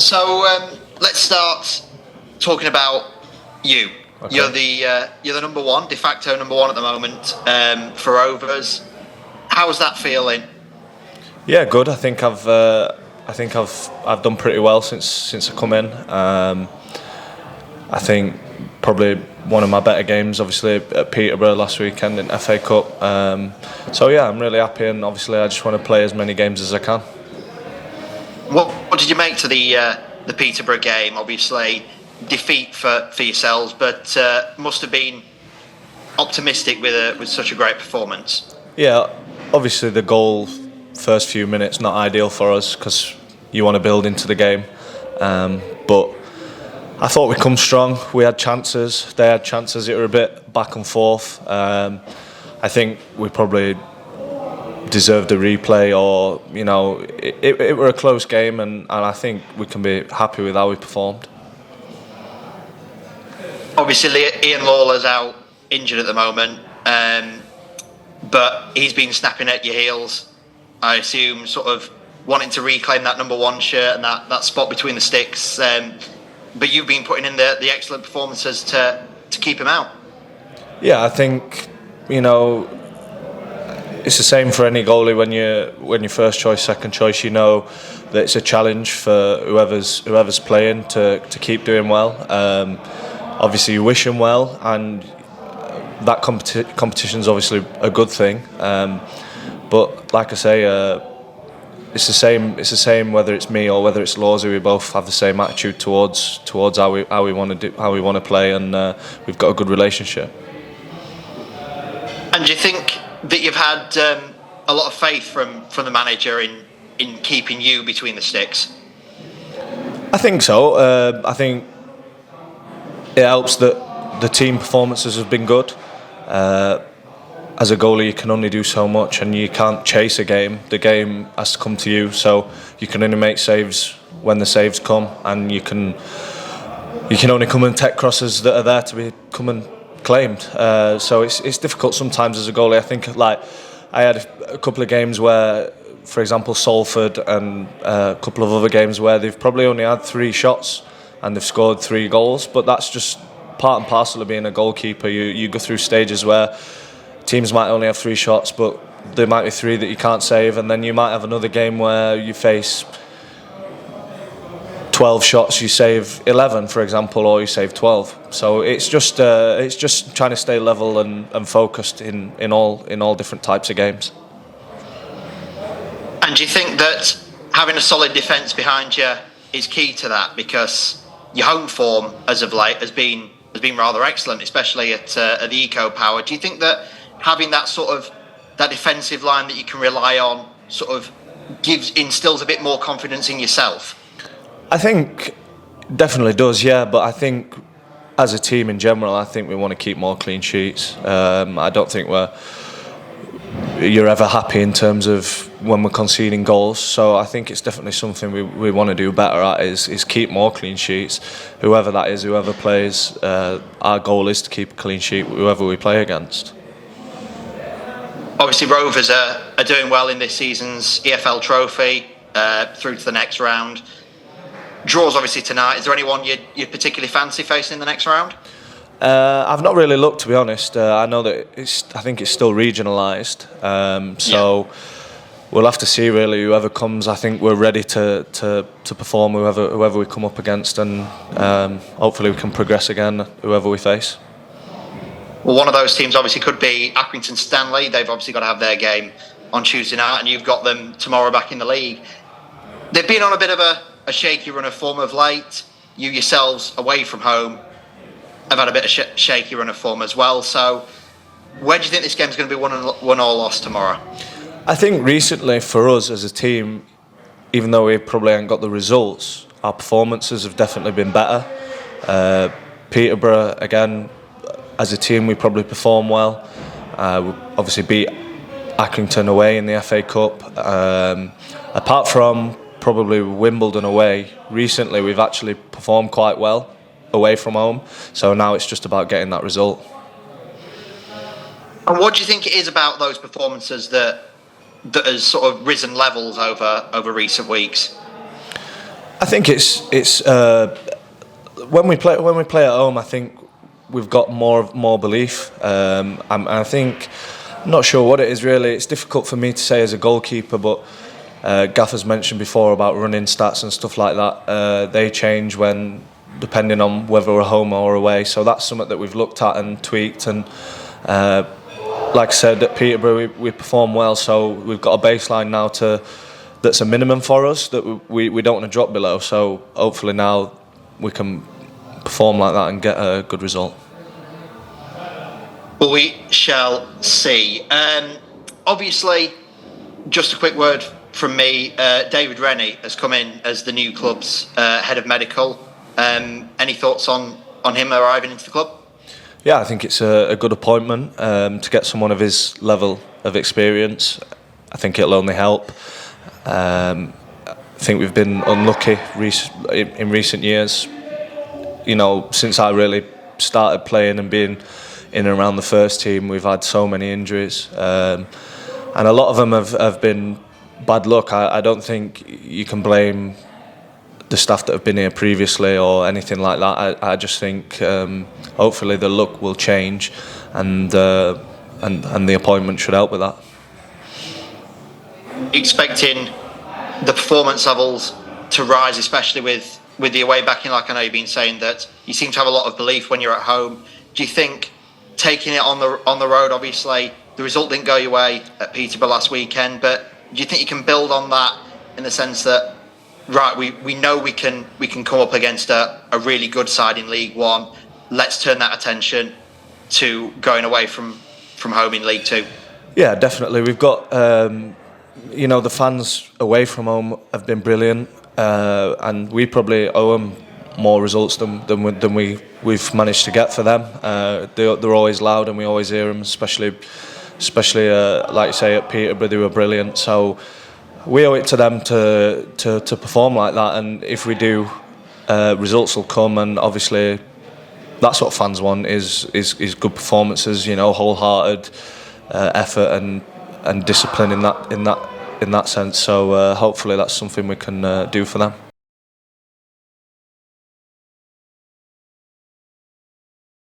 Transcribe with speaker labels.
Speaker 1: So let's start talking about you. Okay. You're the number one, de facto number one at the moment for Rovers. How's that feeling?
Speaker 2: Yeah, good. I think I've done pretty well since I come in. I think probably one of my better games, obviously at Peterborough last weekend in FA Cup. So yeah, I'm really happy, and obviously I just want to play as many games as I can.
Speaker 1: What did you make to the Peterborough game? Obviously, defeat for yourselves, but must have been optimistic with such a great performance.
Speaker 2: Yeah, obviously the goal, first few minutes, not ideal for us because you want to build into the game. But I thought we come strong. We had chances. They had chances. It were a bit back and forth. I think we probably deserved a replay, or it were a close game, and I think we can be happy with how we performed.
Speaker 1: Obviously, Ian Lawler's out injured at the moment, but he's been snapping at your heels. I assume, sort of wanting to reclaim that number one shirt and that spot between the sticks. But you've been putting in the excellent performances to keep him out. Yeah,
Speaker 2: I think it's the same for any goalie when you're first choice, second choice. You know that it's a challenge for whoever's playing to keep doing well. Obviously, you wish them well, and that competition's obviously a good thing. But like I say, it's the same whether it's me or whether it's Lawsy. We both have the same attitude towards how we want to play, and we've got a good relationship.
Speaker 1: And do you think that you've had a lot of faith from the manager in keeping you between the sticks?
Speaker 2: I think so. I think it helps that the team performances have been good. As a goalie, you can only do so much, and you can't chase a game. The game has to come to you, so you can only make saves when the saves come, and you can only come and take crosses that are there to come and claimed. So it's difficult sometimes as a goalie. I think I had a couple of games where, for example, Salford, and a couple of other games where they've probably only had 3 shots and they've scored 3 goals. But that's just part and parcel of being a goalkeeper. You go through stages where teams might only have 3 shots, but there might be 3 that you can't save, and then you might have another game where you face 12 shots, you save 11, for example, or you save 12. So it's just trying to stay level and focused in all different types of games.
Speaker 1: And do you think that having a solid defence behind you is key to that? Because your home form as of late has been rather excellent, especially at the Eco Power. Do you think that having that that defensive line that you can rely on instills a bit more confidence in yourself?
Speaker 2: I think definitely does, yeah. But I think as a team in general, I think we want to keep more clean sheets. I don't think you're ever happy in terms of when we're conceding goals. So I think it's definitely something we want to do better at is keep more clean sheets. Whoever that is, whoever plays, our goal is to keep a clean sheet whoever we play against.
Speaker 1: Obviously, Rovers are doing well in this season's EFL Trophy, through to the next round. Draws obviously tonight. Is there anyone you particularly fancy facing in the next round?
Speaker 2: I've not really looked, to be honest. I know that I think it's still regionalised, so we'll have to see really whoever comes. I think we're ready to perform whoever we come up against, and hopefully we can progress again whoever we face.
Speaker 1: Well, one of those teams obviously could be Accrington Stanley. They've obviously got to have their game on Tuesday night, and you've got them tomorrow back in the league. They've been on a bit of a shaky run of form of late. You yourselves, away from home, have had a bit of shaky run of form as well. So where do you think this game's going to be won or lost tomorrow?
Speaker 2: I think recently for us as a team, even though we probably haven't got the results, our performances have definitely been better. Peterborough, again, as a team, we probably perform well. We obviously beat Accrington away in the FA Cup. Apart from probably Wimbledon away, recently we've actually performed quite well away from home. So now it's just about getting that result.
Speaker 1: And what do you think it is about those performances that has sort of risen levels over recent weeks?
Speaker 2: I think it's when we play at home. I think we've got more belief. I think I'm not sure what it is really. It's difficult for me to say as a goalkeeper, but Gaffer's mentioned before about running stats and stuff like that. They change depending on whether we're home or away. So that's something that we've looked at and tweaked. And like I said, at Peterborough we perform well, so we've got a baseline now that's a minimum for us that we don't want to drop below. So hopefully now we can perform like that and get a good result.
Speaker 1: Well, we shall see. Obviously, just a quick word from me. David Rennie has come in as the new club's head of medical. Any thoughts on him arriving into the club?
Speaker 2: Yeah, I think it's a good appointment to get someone of his level of experience. I think it'll only help. I think we've been unlucky in recent years. You know, since I really started playing and being in and around the first team, we've had so many injuries, and a lot of them have been bad luck. I don't think you can blame the staff that have been here previously or anything like that. I just think hopefully the luck will change, and the appointment should help with that.
Speaker 1: Expecting the performance levels to rise, especially with the away backing, like I know you've been saying that you seem to have a lot of belief when you're at home. Do you think taking it on the road, obviously the result didn't go your way at Peterborough last weekend, but do you think you can build on that in the sense that right, we know we can come up against a really good side in League One. Let's turn that attention to going away from home in League Two.
Speaker 2: Yeah, definitely. We've got the fans away from home have been brilliant, and we probably owe them more results than we've managed to get for them. They're always loud and we always hear them, especially like you say at Peterborough, they were brilliant. So we owe it to them to perform like that, and if we do, results will come. And obviously, that's what fans want is good performances. You know, wholehearted effort and discipline in that sense. So hopefully, that's something we can do for them.